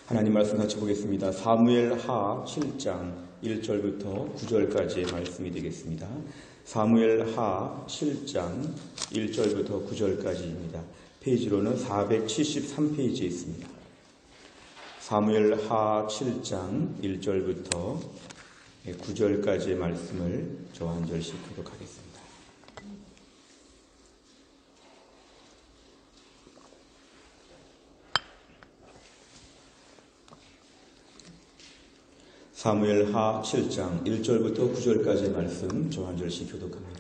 하나님 말씀 같이 보겠습니다. 사무엘 하 7장 1절부터 9절까지의 말씀이 되겠습니다. 사무엘 하 7장 1절부터 9절까지입니다. 페이지로는 473페이지에 있습니다. 사무엘 하 7장 1절부터 9절까지의 말씀을 저와 한 절씩 교독하겠습니다. 사무엘 하 7장 1절부터 9절까지의 말씀 저 한 절씩 교독합니다.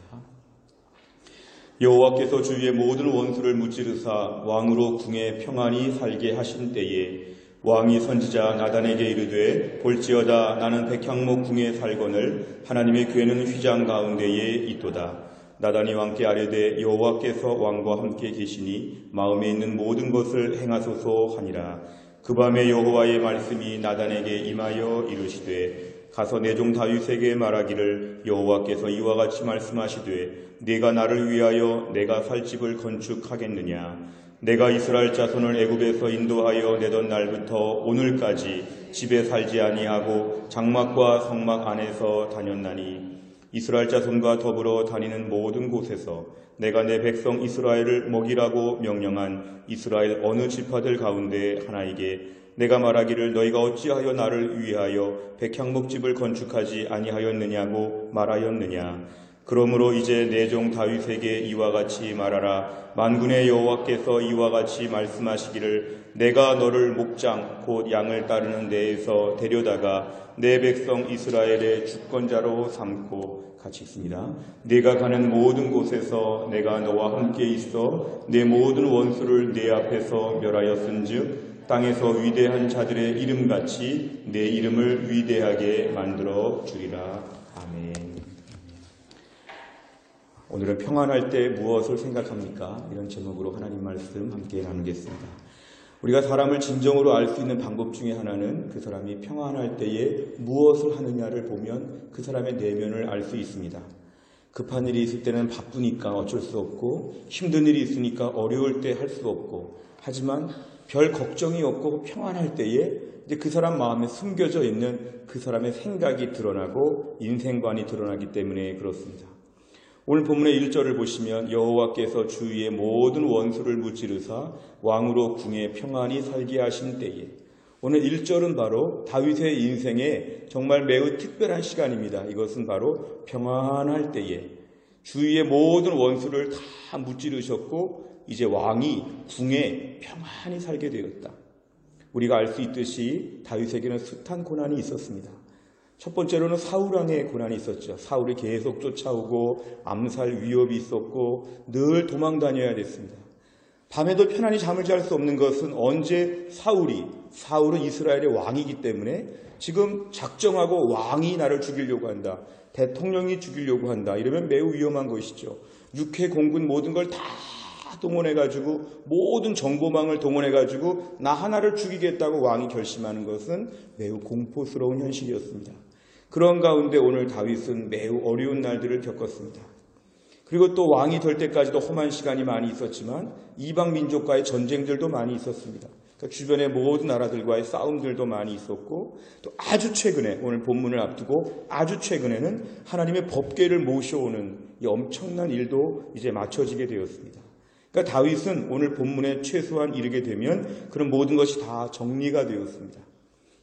여호와께서 주위의 모든 원수를 무찌르사 왕으로 궁에 평안히 살게 하신 때에 왕이 선지자 나단에게 이르되 볼지어다 나는 백향목 궁에 살거늘 하나님의 궤는 휘장 가운데에 있도다. 나단이 왕께 아뢰되 여호와께서 왕과 함께 계시니 마음에 있는 모든 것을 행하소서 하니라. 그 밤에 여호와의 말씀이 나단에게 임하여 이르시되 가서 내 종 다윗에게 말하기를 여호와께서 이와 같이 말씀하시되 네가 나를 위하여 내가 살 집을 건축하겠느냐. 내가 이스라엘 자손을 애굽에서 인도하여 내던 날부터 오늘까지 집에 살지 아니하고 장막과 성막 안에서 다녔나니 이스라엘 자손과 더불어 다니는 모든 곳에서 내가 내 백성 이스라엘을 먹이라고 명령한 이스라엘 어느 지파들 가운데 하나에게 내가 말하기를 너희가 어찌하여 나를 위하여 백향목집을 건축하지 아니하였느냐고 말하였느냐. 그러므로 이제 내 종 다윗에게 이와 같이 말하라. 만군의 여호와께서 이와 같이 말씀하시기를 내가 너를 목장 곧 양을 따르는 데에서 데려다가 내 백성 이스라엘의 주권자로 삼고 같이 있습니다. 네가 가는 모든 곳에서 내가 너와 함께 있어 내 모든 원수를 네 앞에서 멸하였은즉 땅에서 위대한 자들의 이름같이 내 이름을 위대하게 만들어 주리라. 아멘. 오늘은 평안할 때 무엇을 생각합니까? 이런 제목으로 하나님 말씀 함께 나누겠습니다. 우리가 사람을 진정으로 알 수 있는 방법 중에 하나는 그 사람이 평안할 때에 무엇을 하느냐를 보면 그 사람의 내면을 알 수 있습니다. 급한 일이 있을 때는 바쁘니까 어쩔 수 없고 힘든 일이 있으니까 어려울 때 할 수 없고 하지만 별 걱정이 없고 평안할 때에 이제 그 사람 마음에 숨겨져 있는 그 사람의 생각이 드러나고 인생관이 드러나기 때문에 그렇습니다. 오늘 본문의 1절을 보시면 여호와께서 주위의 모든 원수를 무찌르사 왕으로 궁에 평안히 살게 하신 때에 오늘 1절은 바로 다윗의 인생에 정말 매우 특별한 시간입니다. 이것은 바로 평안할 때에 주위의 모든 원수를 다 무찌르셨고 이제 왕이 궁에 평안히 살게 되었다. 우리가 알 수 있듯이 다윗에게는 숱한 고난이 있었습니다. 첫 번째로는 사울왕의 고난이 있었죠. 사울이 계속 쫓아오고 암살 위협이 있었고 늘 도망 다녀야 됐습니다. 밤에도 편안히 잠을 잘 수 없는 것은 언제 사울은 이스라엘의 왕이기 때문에 지금 작정하고 왕이 나를 죽이려고 한다. 대통령이 죽이려고 한다. 이러면 매우 위험한 것이죠. 육해 공군 모든 걸 다 동원해가지고 모든 정보망을 동원해가지고 나 하나를 죽이겠다고 왕이 결심하는 것은 매우 공포스러운 현실이었습니다. 그런 가운데 오늘 다윗은 매우 어려운 날들을 겪었습니다. 그리고 또 왕이 될 때까지도 험한 시간이 많이 있었지만 이방 민족과의 전쟁들도 많이 있었습니다. 그러니까 주변의 모든 나라들과의 싸움들도 많이 있었고 또 아주 최근에 오늘 본문을 앞두고 아주 최근에는 하나님의 법궤를 모셔오는 이 엄청난 일도 이제 맞춰지게 되었습니다. 그러니까 다윗은 오늘 본문에 최소한 이르게 되면 그런 모든 것이 다 정리가 되었습니다.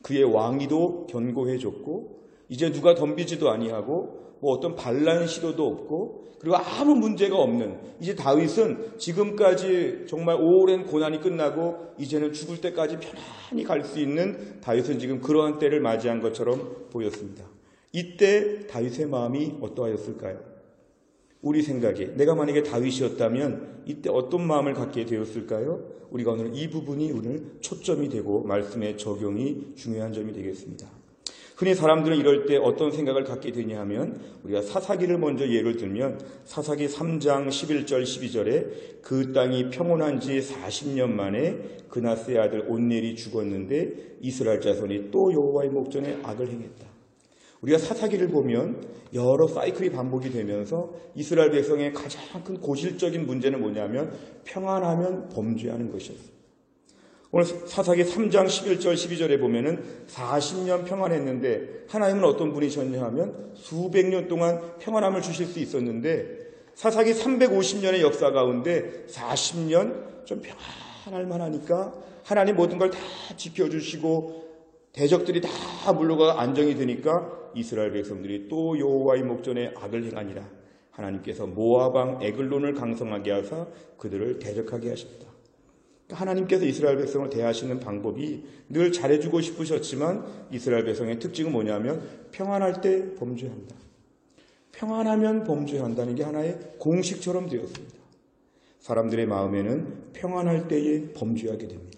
그의 왕위도 견고해졌고 이제 누가 덤비지도 아니하고 뭐 어떤 반란 시도도 없고 그리고 아무 문제가 없는 이제 다윗은 지금까지 정말 오랜 고난이 끝나고 이제는 죽을 때까지 편안히 갈 수 있는 다윗은 지금 그러한 때를 맞이한 것처럼 보였습니다. 이때 다윗의 마음이 어떠하였을까요? 우리 생각에 내가 만약에 다윗이었다면 이때 어떤 마음을 갖게 되었을까요? 우리가 오늘 이 부분이 오늘 초점이 되고 말씀의 적용이 중요한 점이 되겠습니다. 흔히 사람들은 이럴 때 어떤 생각을 갖게 되냐 하면 우리가 사사기를 먼저 예를 들면 사사기 3장 11절 12절에 그 땅이 평온한 지 40년 만에 그나스의 아들 온넬이 죽었는데 이스라엘 자손이 또 여호와의 목전에 악을 행했다. 우리가 사사기를 보면 여러 사이클이 반복이 되면서 이스라엘 백성의 가장 큰 고질적인 문제는 뭐냐면 평안하면 범죄하는 것이었어요. 오늘 사사기 3장 11절 12절에 보면은 40년 평안했는데 하나님은 어떤 분이셨냐 하면 수백 년 동안 평안함을 주실 수 있었는데 사사기 350년의 역사 가운데 40년 좀 평안할 만하니까 하나님 모든 걸 다 지켜주시고 대적들이 다 물러가 안정이 되니까 이스라엘 백성들이 또 여호와의 목전에 악을 행하니라. 하나님께서 모압 왕 에글론을 강성하게 하사 그들을 대적하게 하셨다. 하나님께서 이스라엘 백성을 대하시는 방법이 늘 잘해주고 싶으셨지만 이스라엘 백성의 특징은 뭐냐면 평안할 때 범죄한다. 평안하면 범죄한다는 게 하나의 공식처럼 되었습니다. 사람들의 마음에는 평안할 때에 범죄하게 됩니다.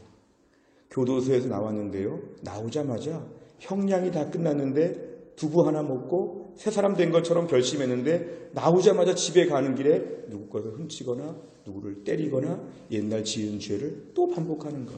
교도소에서 나왔는데요. 나오자마자 형량이 다 끝났는데 두부 하나 먹고 새 사람 된 것처럼 결심했는데 나오자마자 집에 가는 길에 누구 것을 훔치거나 누구를 때리거나 옛날 지은 죄를 또 반복하는 것.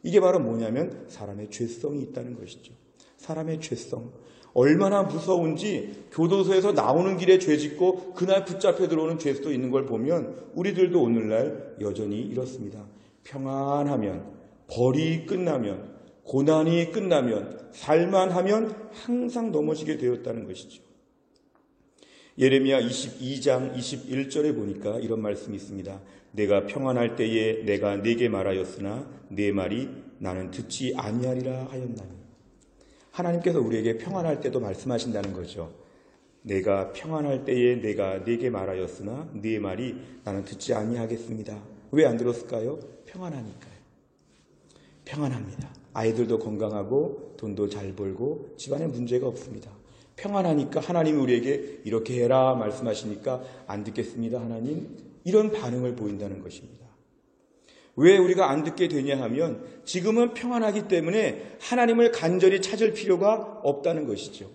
이게 바로 뭐냐면 사람의 죄성이 있다는 것이죠. 사람의 죄성. 얼마나 무서운지 교도소에서 나오는 길에 죄 짓고 그날 붙잡혀 들어오는 죄수도 있는 걸 보면 우리들도 오늘날 여전히 이렇습니다. 평안하면, 벌이 끝나면, 고난이 끝나면, 살만하면 항상 넘어지게 되었다는 것이죠. 예레미야 22장 21절에 보니까 이런 말씀이 있습니다. 내가 평안할 때에 내가 네게 말하였으나 네 말이 나는 듣지 아니하리라 하였나니. 하나님께서 우리에게 평안할 때도 말씀하신다는 거죠. 내가 평안할 때에 내가 네게 말하였으나 네 말이 나는 듣지 아니하겠습니다. 왜 안 들었을까요? 평안하니까요. 평안합니다. 아이들도 건강하고 돈도 잘 벌고 집안에 문제가 없습니다. 평안하니까 하나님이 우리에게 이렇게 해라 말씀하시니까 안 듣겠습니다 하나님, 이런 반응을 보인다는 것입니다. 왜 우리가 안 듣게 되냐 하면 지금은 평안하기 때문에 하나님을 간절히 찾을 필요가 없다는 것이죠.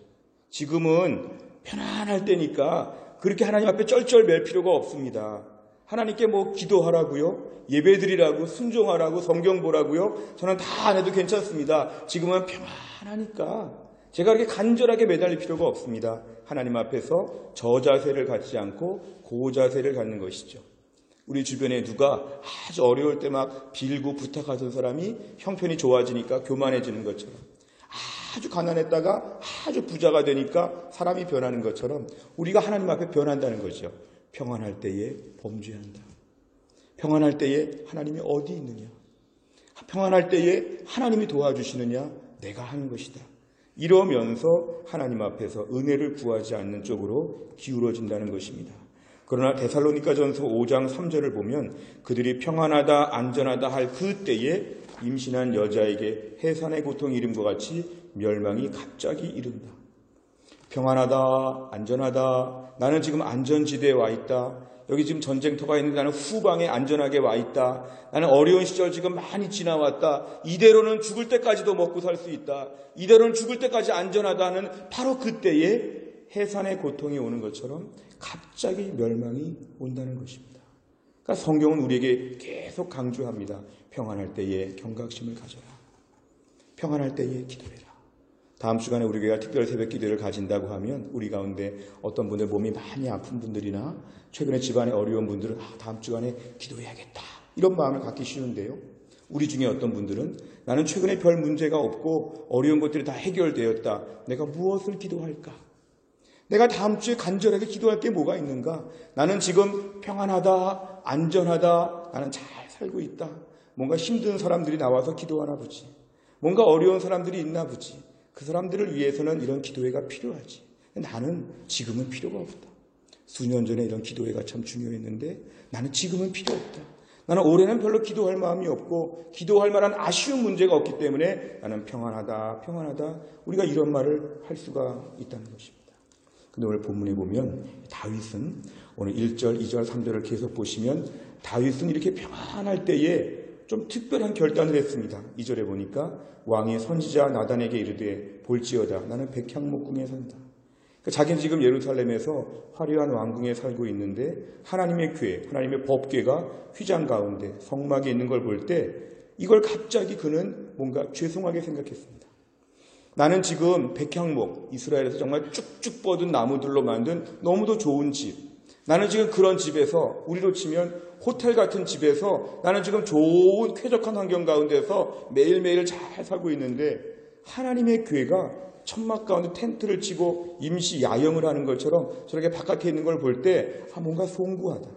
지금은 편안할 때니까 그렇게 하나님 앞에 쩔쩔맬 필요가 없습니다. 하나님께 뭐 기도하라고요? 예배드리라고, 순종하라고, 성경 보라고요? 저는 다 안 해도 괜찮습니다. 지금은 평안하니까 제가 그렇게 간절하게 매달릴 필요가 없습니다. 하나님 앞에서 저 자세를 갖지 않고 그 자세를 갖는 것이죠. 우리 주변에 누가 아주 어려울 때 막 빌고 부탁하던 사람이 형편이 좋아지니까 교만해지는 것처럼, 아주 가난했다가 아주 부자가 되니까 사람이 변하는 것처럼 우리가 하나님 앞에 변한다는 거죠. 평안할 때에 범죄한다. 평안할 때에 하나님이 어디 있느냐? 평안할 때에 하나님이 도와주시느냐? 내가 하는 것이다. 이러면서 하나님 앞에서 은혜를 구하지 않는 쪽으로 기울어진다는 것입니다. 그러나 데살로니가전서 5장 3절을 보면 그들이 평안하다 안전하다 할 그때에 임신한 여자에게 해산의 고통이 이름과 같이 멸망이 갑자기 이른다. 평안하다 안전하다, 나는 지금 안전지대에 와 있다. 여기 지금 전쟁터가 있는데 나는 후방에 안전하게 와 있다. 나는 어려운 시절 지금 많이 지나왔다. 이대로는 죽을 때까지도 먹고 살 수 있다. 이대로는 죽을 때까지 안전하다는 바로 그때에 해산의 고통이 오는 것처럼 갑자기 멸망이 온다는 것입니다. 그러니까 성경은 우리에게 계속 강조합니다. 평안할 때에 경각심을 가져라. 평안할 때에 기도해라. 다음 주간에 우리 교회가 특별 새벽 기도를 가진다고 하면 우리 가운데 어떤 분들 몸이 많이 아픈 분들이나 최근에 집안에 어려운 분들은 다음 주간에 기도해야겠다 이런 마음을 갖기 쉬운데요. 우리 중에 어떤 분들은 나는 최근에 별 문제가 없고 어려운 것들이 다 해결되었다. 내가 무엇을 기도할까? 내가 다음 주에 간절하게 기도할 게 뭐가 있는가? 나는 지금 평안하다, 안전하다, 나는 잘 살고 있다. 뭔가 힘든 사람들이 나와서 기도하나 보지. 뭔가 어려운 사람들이 있나 보지. 그 사람들을 위해서는 이런 기도회가 필요하지. 나는 지금은 필요가 없다. 수년 전에 이런 기도회가 참 중요했는데 나는 지금은 필요 없다. 나는 올해는 별로 기도할 마음이 없고 기도할 만한 아쉬운 문제가 없기 때문에 나는 평안하다, 평안하다. 우리가 이런 말을 할 수가 있다는 것입니다. 근데 오늘 본문에 보면 다윗은 오늘 1절, 2절, 3절을 계속 보시면 다윗은 이렇게 평안할 때에 좀 특별한 결단을 했습니다. 2절에 보니까 왕이 선지자 나단에게 이르되 볼지어다 나는 백향목궁에 산다. 그러니까 자기는 지금 예루살렘에서 화려한 왕궁에 살고 있는데 하나님의 교회, 하나님의 법궤가 휘장 가운데 성막에 있는 걸 볼 때 이걸 갑자기 그는 뭔가 죄송하게 생각했습니다. 나는 지금 백향목, 이스라엘에서 정말 쭉쭉 뻗은 나무들로 만든 너무도 좋은 집, 나는 지금 그런 집에서, 우리로 치면 호텔 같은 집에서 나는 지금 좋은 쾌적한 환경 가운데서 매일매일 잘 살고 있는데 하나님의 교회가 천막 가운데 텐트를 치고 임시 야영을 하는 것처럼 저렇게 바깥에 있는 걸 볼 때 뭔가 송구하다.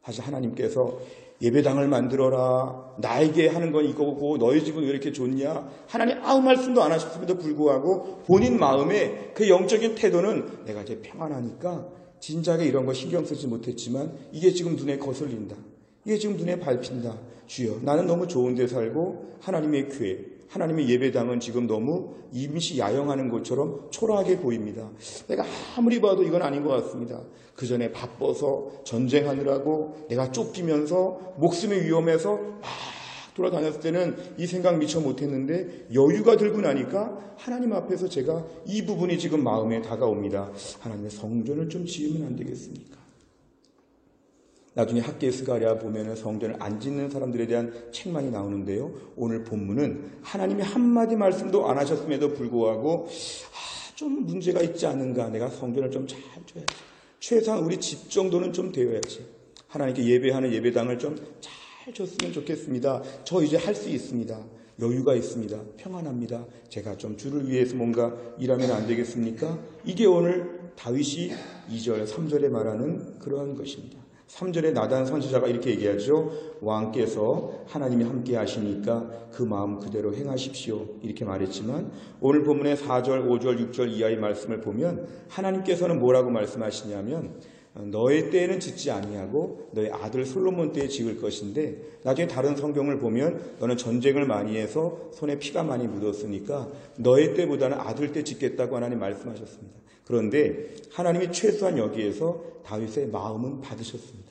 사실 하나님께서 예배당을 만들어라. 나에게 하는 건 이거고 너희 집은 왜 이렇게 좋냐. 하나님 아무 말씀도 안 하셨음에도 불구하고 본인 마음에 그 영적인 태도는 내가 이제 평안하니까 진작에 이런 거 신경 쓰지 못했지만 이게 지금 눈에 거슬린다. 이게 지금 눈에 밟힌다. 주여, 나는 너무 좋은 데 살고 하나님의 교회, 하나님의 예배당은 지금 너무 임시 야영하는 것처럼 초라하게 보입니다. 내가 아무리 봐도 이건 아닌 것 같습니다. 그 전에 바빠서 전쟁하느라고 내가 쫓기면서 목숨이 위험해서 막 돌아다녔을 때는 이 생각 미처 못했는데 여유가 들고 나니까 하나님 앞에서 제가 이 부분이 지금 마음에 다가옵니다. 하나님의 성전을 좀 지으면 안 되겠습니까? 나중에 학계에 스가랴 보면은 성전을 안 짓는 사람들에 대한 책망이 나오는데요. 오늘 본문은 하나님이 한마디 말씀도 안 하셨음에도 불구하고 좀 문제가 있지 않은가. 내가 성전을 좀 잘 줘야지. 최소한 우리 집 정도는 좀 되어야지. 하나님께 예배하는 예배당을 좀 잘 줬으면 좋겠습니다. 저 이제 할 수 있습니다. 여유가 있습니다. 평안합니다. 제가 좀 주를 위해서 뭔가 일하면 안 되겠습니까? 이게 오늘 다윗이 2절, 3절에 말하는 그러한 것입니다. 3절에 나단 선지자가 이렇게 얘기하죠. 왕께서 하나님이 함께 하시니까 그 마음 그대로 행하십시오. 이렇게 말했지만 오늘 본문의 4절, 5절, 6절 이하의 말씀을 보면 하나님께서는 뭐라고 말씀하시냐면 너의 때에는 짓지 아니하고 너의 아들 솔로몬 때에 지을 것인데 나중에 다른 성경을 보면 너는 전쟁을 많이 해서 손에 피가 많이 묻었으니까 너의 때보다는 아들 때 짓겠다고 하나님 말씀하셨습니다. 그런데 하나님이 최소한 여기에서 다윗의 마음은 받으셨습니다.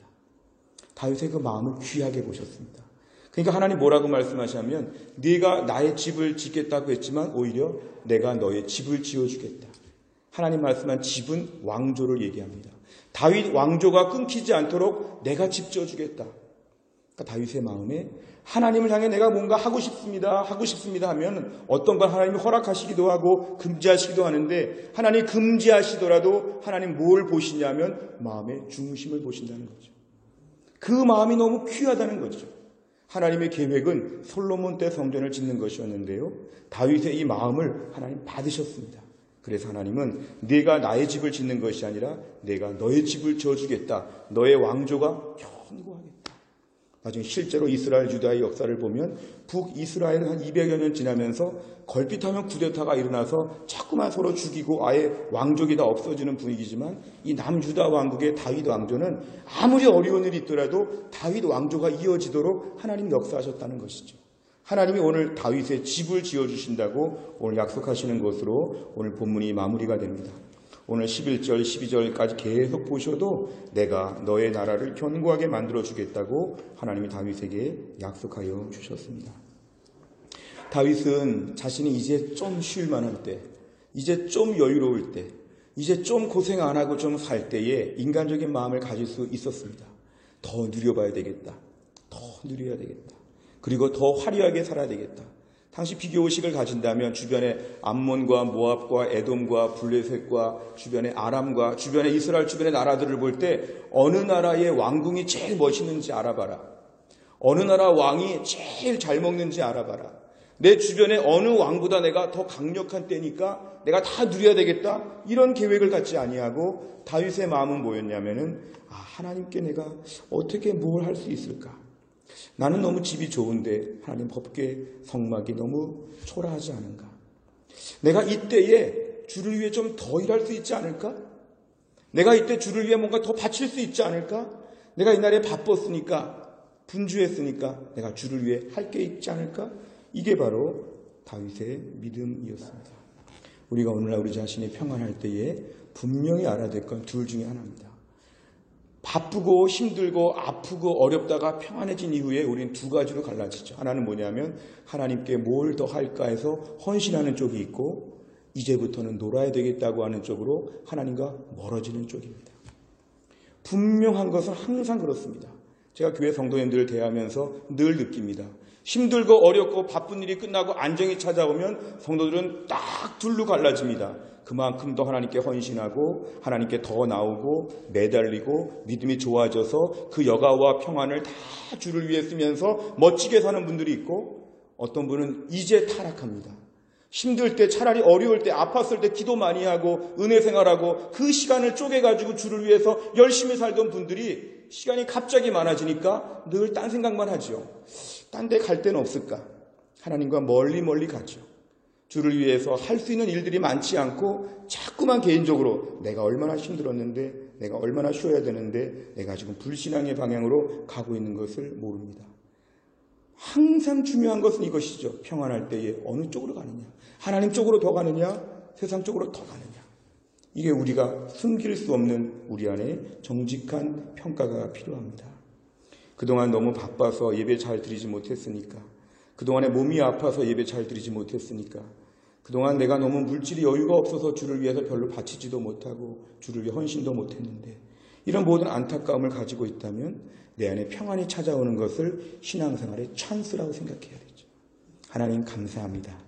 다윗의 그 마음을 귀하게 보셨습니다. 그러니까 하나님 뭐라고 말씀하시냐면 네가 나의 집을 짓겠다고 했지만 오히려 내가 너의 집을 지어주겠다. 하나님 말씀한 집은 왕조를 얘기합니다. 다윗 왕조가 끊기지 않도록 내가 집 지어주겠다. 그러니까 다윗의 마음에 하나님을 향해 내가 뭔가 하고 싶습니다 하면 어떤 걸 하나님이 허락하시기도 하고 금지하시기도 하는데 하나님이 금지하시더라도 하나님 뭘 보시냐면 마음의 중심을 보신다는 거죠. 그 마음이 너무 귀하다는 거죠. 하나님의 계획은 솔로몬 때 성전을 짓는 것이었는데요. 다윗의 이 마음을 하나님 받으셨습니다. 그래서 하나님은 네가 나의 집을 짓는 것이 아니라 내가 너의 집을 지어주겠다. 너의 왕조가 견고하겠다. 나중에 실제로 이스라엘 유다의 역사를 보면 북이스라엘은 한 200여 년 지나면서 걸핏하면 쿠데타가 일어나서 자꾸만 서로 죽이고 아예 왕족이 다 없어지는 분위기지만 이 남유다 왕국의 다윗 왕조는 아무리 어려운 일이 있더라도 다윗 왕조가 이어지도록 하나님이 역사하셨다는 것이죠. 하나님이 오늘 다윗의 집을 지어주신다고 오늘 약속하시는 것으로 오늘 본문이 마무리가 됩니다. 오늘 11절, 12절까지 계속 보셔도 내가 너의 나라를 견고하게 만들어주겠다고 하나님이 다윗에게 약속하여 주셨습니다. 다윗은 자신이 이제 좀 쉴 만할 때, 이제 좀 여유로울 때, 이제 좀 고생 안 하고 좀 살 때에 인간적인 마음을 가질 수 있었습니다. 더 누려봐야 되겠다. 더 누려야 되겠다. 그리고 더 화려하게 살아야 되겠다. 당시 비교의식을 가진다면 주변에 암몬과 모압과 에돔과 블레셋과 주변의 아람과 주변의 이스라엘 주변의 나라들을 볼 때 어느 나라의 왕궁이 제일 멋있는지 알아봐라. 어느 나라 왕이 제일 잘 먹는지 알아봐라. 내 주변에 어느 왕보다 내가 더 강력한 때니까 내가 다 누려야 되겠다. 이런 계획을 갖지 아니하고 다윗의 마음은 뭐였냐면은 하나님께 내가 어떻게 뭘 할 수 있을까? 나는 너무 집이 좋은데 하나님 법궤 성막이 너무 초라하지 않은가? 내가 이때에 주를 위해 좀 더 일할 수 있지 않을까? 내가 이때 주를 위해 뭔가 더 바칠 수 있지 않을까? 내가 이날에 바빴으니까 분주했으니까 내가 주를 위해 할 게 있지 않을까? 이게 바로 다윗의 믿음이었습니다. 우리가 오늘날 우리 자신이 평안할 때에 분명히 알아야 될 건 둘 중에 하나입니다. 바쁘고 힘들고 아프고 어렵다가 평안해진 이후에 우리는 두 가지로 갈라지죠. 하나는 뭐냐면 하나님께 뭘 더 할까 해서 헌신하는 쪽이 있고 이제부터는 놀아야 되겠다고 하는 쪽으로 하나님과 멀어지는 쪽입니다. 분명한 것은 항상 그렇습니다. 제가 교회 성도님들을 대하면서 늘 느낍니다. 힘들고 어렵고 바쁜 일이 끝나고 안정이 찾아오면 성도들은 딱 둘로 갈라집니다. 그만큼 더 하나님께 헌신하고 하나님께 더 나오고 매달리고 믿음이 좋아져서 그 여가와 평안을 다 주를 위해 쓰면서 멋지게 사는 분들이 있고, 어떤 분은 이제 타락합니다. 힘들 때, 차라리 어려울 때, 아팠을 때 기도 많이 하고 은혜 생활하고 그 시간을 쪼개가지고 주를 위해서 열심히 살던 분들이 시간이 갑자기 많아지니까 늘 딴 생각만 하죠. 딴 데 갈 데는 없을까? 하나님과 멀리 가죠. 주를 위해서 할 수 있는 일들이 많지 않고 자꾸만 개인적으로 내가 얼마나 힘들었는데, 내가 얼마나 쉬어야 되는데, 내가 지금 불신앙의 방향으로 가고 있는 것을 모릅니다. 항상 중요한 것은 이것이죠. 평안할 때에 어느 쪽으로 가느냐? 하나님 쪽으로 더 가느냐? 세상 쪽으로 더 가느냐? 이게 우리가 숨길 수 없는 우리 안에 정직한 평가가 필요합니다. 그동안 너무 바빠서 예배 잘 드리지 못했으니까, 그동안에 몸이 아파서 예배 잘 드리지 못했으니까, 그동안 내가 너무 물질이 여유가 없어서 주를 위해서 별로 바치지도 못하고 주를 위해 헌신도 못했는데, 이런 모든 안타까움을 가지고 있다면 내 안에 평안이 찾아오는 것을 신앙생활의 찬스라고 생각해야 되죠. 하나님 감사합니다.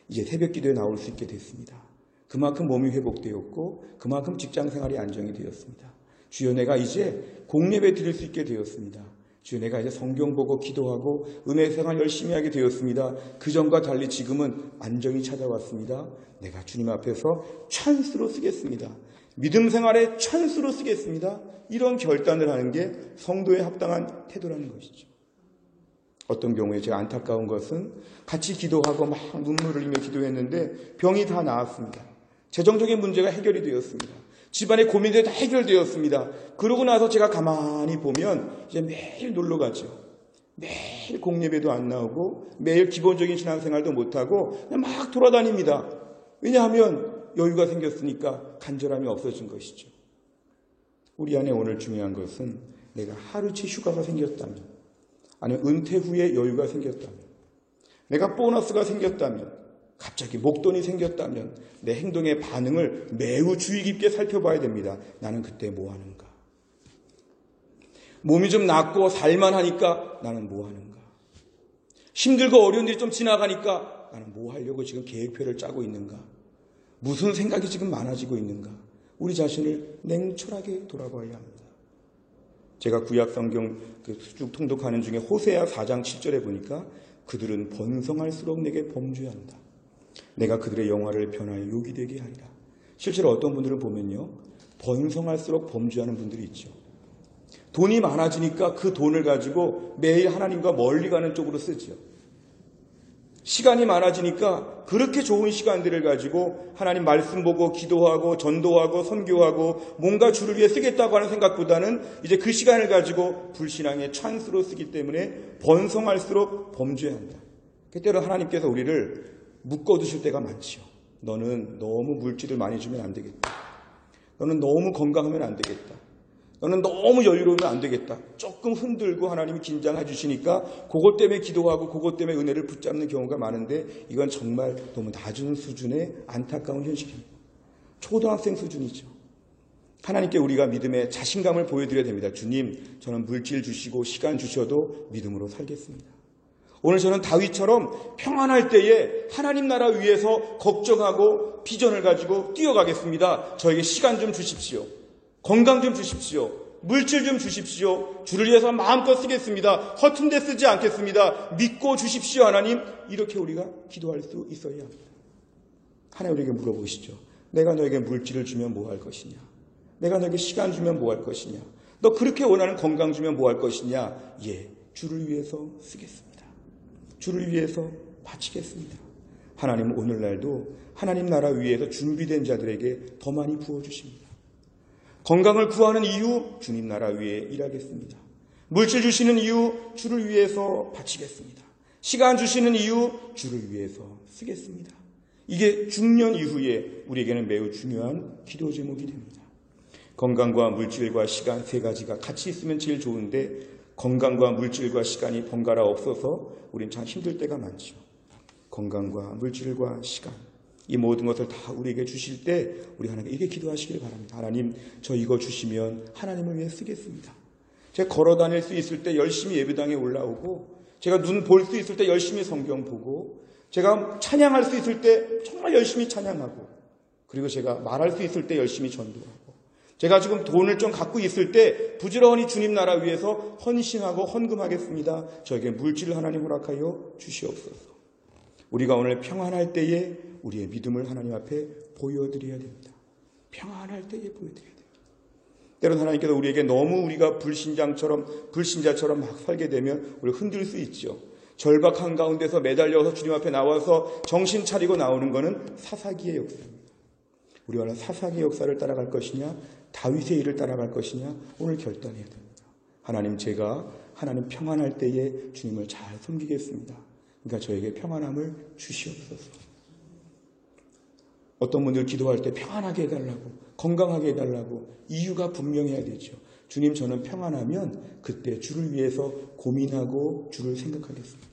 이제 새벽 기도에 나올 수 있게 됐습니다. 그만큼 몸이 회복되었고 그만큼 직장생활이 안정이 되었습니다. 주여, 내가 이제 공예배 드릴 수 있게 되었습니다. 주여, 내가 이제 성경 보고 기도하고 은혜생활 열심히 하게 되었습니다. 그전과 달리 지금은 안정이 찾아왔습니다. 내가 주님 앞에서 찬스로 쓰겠습니다. 믿음 생활의 찬스로 쓰겠습니다. 이런 결단을 하는 게 성도의 합당한 태도라는 것이죠. 어떤 경우에 제가 안타까운 것은 같이 기도하고 막 눈물을 흘리며 기도했는데 병이 다 나았습니다. 재정적인 문제가 해결이 되었습니다. 집안의 고민들이 다 해결되었습니다. 그러고 나서 제가 가만히 보면 이제 매일 놀러 가죠. 매일 공예배도 안 나오고 매일 기본적인 신앙생활도 못하고 그냥 막 돌아다닙니다. 왜냐하면 여유가 생겼으니까 간절함이 없어진 것이죠. 우리 안에 오늘 중요한 것은 내가 하루치 휴가가 생겼다면, 아니면 은퇴 후에 여유가 생겼다면, 내가 보너스가 생겼다면, 갑자기 목돈이 생겼다면 내 행동의 반응을 매우 주의 깊게 살펴봐야 됩니다. 나는 그때 뭐 하는가? 몸이 좀 낫고 살만하니까 나는 뭐 하는가? 힘들고 어려운 일이 좀 지나가니까 나는 뭐 하려고 지금 계획표를 짜고 있는가? 무슨 생각이 지금 많아지고 있는가? 우리 자신을 냉철하게 돌아봐야 합니다. 제가 구약 성경 쭉 통독하는 중에 호세아 4장 7절에 보니까 그들은 번성할수록 내게 범죄한다. 내가 그들의 영화를 변하여 욕이 되게 하리라. 실제로 어떤 분들을 보면요, 번성할수록 범죄하는 분들이 있죠. 돈이 많아지니까 그 돈을 가지고 매일 하나님과 멀리 가는 쪽으로 쓰죠. 시간이 많아지니까 그렇게 좋은 시간들을 가지고 하나님 말씀 보고 기도하고 전도하고 선교하고 뭔가 주를 위해 쓰겠다고 하는 생각보다는 이제 그 시간을 가지고 불신앙의 찬스로 쓰기 때문에 번성할수록 범죄한다. 그때로 하나님께서 우리를 묶어두실 때가 많지요. 너는 너무 물질을 많이 주면 안 되겠다. 너는 너무 건강하면 안 되겠다. 너는 너무 여유로우면 안 되겠다. 조금 흔들고 하나님이 긴장해 주시니까 그것 때문에 기도하고 그것 때문에 은혜를 붙잡는 경우가 많은데, 이건 정말 너무 낮은 수준의 안타까운 현실입니다. 초등학생 수준이죠. 하나님께 우리가 믿음의 자신감을 보여드려야 됩니다. 주님, 저는 물질 주시고 시간 주셔도 믿음으로 살겠습니다. 오늘 저는 다윗처럼 평안할 때에 하나님 나라 위해서 걱정하고 비전을 가지고 뛰어가겠습니다. 저에게 시간 좀 주십시오. 건강 좀 주십시오. 물질 좀 주십시오. 주를 위해서 마음껏 쓰겠습니다. 허튼 데 쓰지 않겠습니다. 믿고 주십시오, 하나님. 이렇게 우리가 기도할 수 있어야 합니다. 하나님 우리에게 물어보시죠. 내가 너에게 물질을 주면 뭐 할 것이냐? 내가 너에게 시간 주면 뭐 할 것이냐? 너 그렇게 원하는 건강 주면 뭐 할 것이냐? 예, 주를 위해서 쓰겠습니다. 주를 위해서 바치겠습니다. 하나님은 오늘날도 하나님 나라 위에서 준비된 자들에게 더 많이 부어주십니다. 건강을 구하는 이유, 주님 나라 위에 일하겠습니다. 물질 주시는 이유, 주를 위해서 바치겠습니다. 시간 주시는 이유, 주를 위해서 쓰겠습니다. 이게 중년 이후에 우리에게는 매우 중요한 기도 제목이 됩니다. 건강과 물질과 시간 세 가지가 같이 있으면 제일 좋은데, 건강과 물질과 시간이 번갈아 없어서 우린 참 힘들 때가 많죠. 건강과 물질과 시간, 이 모든 것을 다 우리에게 주실 때 우리 하나님께 이렇게 기도하시길 바랍니다. 하나님, 저 이거 주시면 하나님을 위해 쓰겠습니다. 제가 걸어 다닐 수 있을 때 열심히 예배당에 올라오고 제가 눈 볼 수 있을 때 열심히 성경 보고, 제가 찬양할 수 있을 때 정말 열심히 찬양하고, 그리고 제가 말할 수 있을 때 열심히 전도하고, 제가 지금 돈을 좀 갖고 있을 때 부지런히 주님 나라 위해서 헌신하고 헌금하겠습니다. 저에게 물질을 하나님 허락하여 주시옵소서. 우리가 오늘 평안할 때에 우리의 믿음을 하나님 앞에 보여드려야 됩니다. 평안할 때에 보여드려야 됩니다. 때로는 하나님께서 우리에게 너무 우리가 불신자처럼 막 살게 되면 우리를 흔들 수 있죠. 절박한 가운데서 매달려서 주님 앞에 나와서 정신 차리고 나오는 것은 사사기의 역사입니다. 우리가 사사기의 역사를 따라갈 것이냐, 다윗의 일을 따라갈 것이냐, 오늘 결단해야 됩니다. 하나님, 제가 하나님 평안할 때에 주님을 잘 섬기겠습니다. 그러니까 저에게 평안함을 주시옵소서. 어떤 분들 기도할 때 평안하게 해달라고, 건강하게 해달라고 이유가 분명해야 되죠. 주님, 저는 평안하면 그때 주를 위해서 고민하고 주를 생각하겠습니다.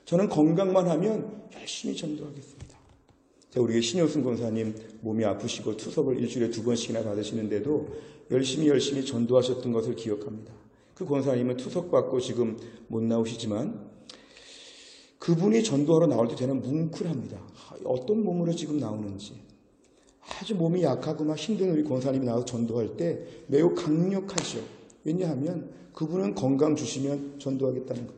저는 건강만 하면 열심히 전도하겠습니다. 우리 신효승 권사님 몸이 아프시고 투석을 일주일에 2번씩이나 받으시는데도 열심히 전도하셨던 것을 기억합니다. 그 권사님은 투석 받고 지금 못 나오시지만 그분이 전도하러 나올 때 저는 뭉클합니다. 어떤 몸으로 지금 나오는지. 아주 몸이 약하고 막 힘든 우리 권사님이 나와서 전도할 때 매우 강력하죠. 왜냐하면 그분은 건강 주시면 전도하겠다는 것.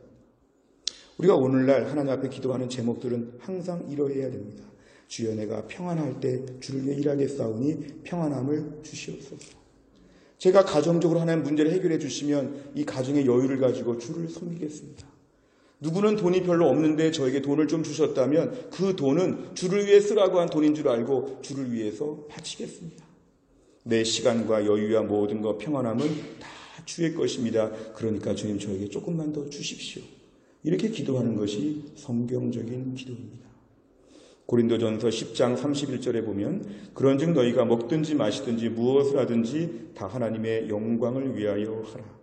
우리가 오늘날 하나님 앞에 기도하는 제목들은 항상 이러해야 됩니다. 주여, 내가 평안할 때 주를 위해 일하겠사오니 평안함을 주시옵소서. 제가 가정적으로 하나님 문제를 해결해 주시면 이 가정의 여유를 가지고 주를 섬기겠습니다. 누구는 돈이 별로 없는데 저에게 돈을 좀 주셨다면 그 돈은 주를 위해 쓰라고 한 돈인 줄 알고 주를 위해서 바치겠습니다. 내 시간과 여유와 모든 것, 평안함은 다 주의 것입니다. 그러니까 주님, 저에게 조금만 더 주십시오. 이렇게 기도하는 것이 성경적인 기도입니다. 고린도전서 10장 31절에 보면 그런즉 너희가 먹든지 마시든지 무엇을 하든지 다 하나님의 영광을 위하여 하라.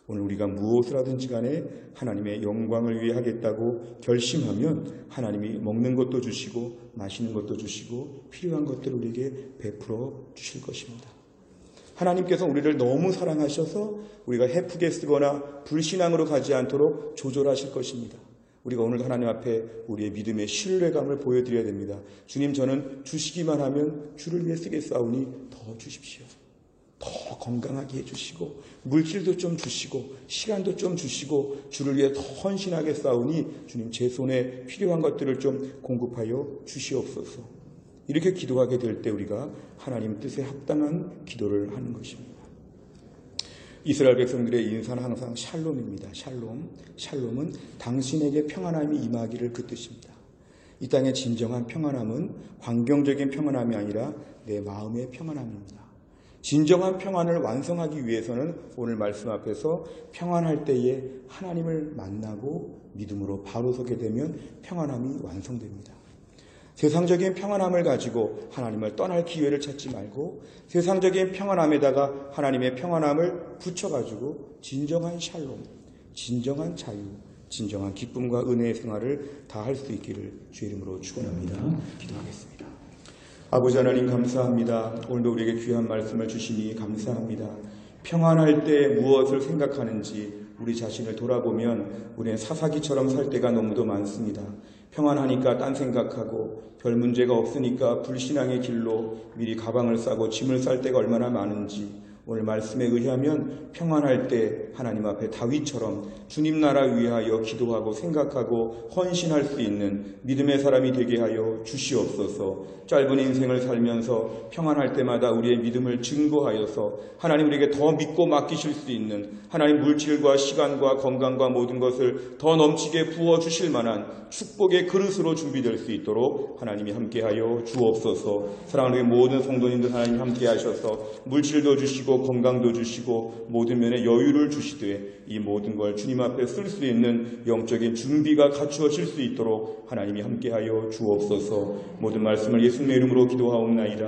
오늘 우리가 무엇을 하든지 간에 하나님의 영광을 위해 하겠다고 결심하면 하나님이 먹는 것도 주시고 마시는 것도 주시고 필요한 것들을 우리에게 베풀어 주실 것입니다. 하나님께서 우리를 너무 사랑하셔서 우리가 헤프게 쓰거나 불신앙으로 가지 않도록 조절하실 것입니다. 우리가 오늘 하나님 앞에 우리의 믿음의 신뢰감을 보여드려야 됩니다. 주님, 저는 주시기만 하면 주를 위해 쓰겠사오니 더 주십시오. 더 건강하게 해주시고 물질도 좀 주시고 시간도 좀 주시고 주를 위해 더 헌신하게 싸우니 주님, 제 손에 필요한 것들을 좀 공급하여 주시옵소서. 이렇게 기도하게 될 때 우리가 하나님 뜻에 합당한 기도를 하는 것입니다. 이스라엘 백성들의 인사는 항상 샬롬입니다. 샬롬은 당신에게 평안함이 임하기를 그 뜻입니다. 이 땅의 진정한 평안함은 환경적인 평안함이 아니라 내 마음의 평안함입니다. 진정한 평안을 완성하기 위해서는 오늘 말씀 앞에서 평안할 때에 하나님을 만나고 믿음으로 바로 서게 되면 평안함이 완성됩니다. 세상적인 평안함을 가지고 하나님을 떠날 기회를 찾지 말고 세상적인 평안함에다가 하나님의 평안함을 붙여가지고 진정한 샬롬, 진정한 자유, 진정한 기쁨과 은혜의 생활을 다 할 수 있기를 주의 이름으로 축원합니다. 기도하겠습니다. 아버지 하나님, 감사합니다. 오늘도 우리에게 귀한 말씀을 주시니 감사합니다. 평안할 때 무엇을 생각하는지 우리 자신을 돌아보면 우리는 사사기처럼 살 때가 너무도 많습니다. 평안하니까 딴 생각하고 별 문제가 없으니까 불신앙의 길로 미리 가방을 싸고 짐을 쌀 때가 얼마나 많은지 오늘 말씀에 의하면 평안할 때 하나님 앞에 다윗처럼 주님 나라 위하여 기도하고 생각하고 헌신할 수 있는 믿음의 사람이 되게 하여 주시옵소서. 짧은 인생을 살면서 평안할 때마다 우리의 믿음을 증거하여서 하나님 우리에게 더 믿고 맡기실 수 있는 하나님 물질과 시간과 건강과 모든 것을 더 넘치게 부어주실 만한 축복의 그릇으로 준비될 수 있도록 하나님이 함께하여 주옵소서. 사랑하는 모든 성도님들 하나님 함께하셔서 물질도 주시고 건강도 주시고 모든 면에 여유를 주시되 이 모든 걸 주님 앞에 쓸 수 있는 영적인 준비가 갖추어질 수 있도록 하나님이 함께하여 주옵소서. 모든 말씀을 예수님의 이름으로 기도하옵나이다.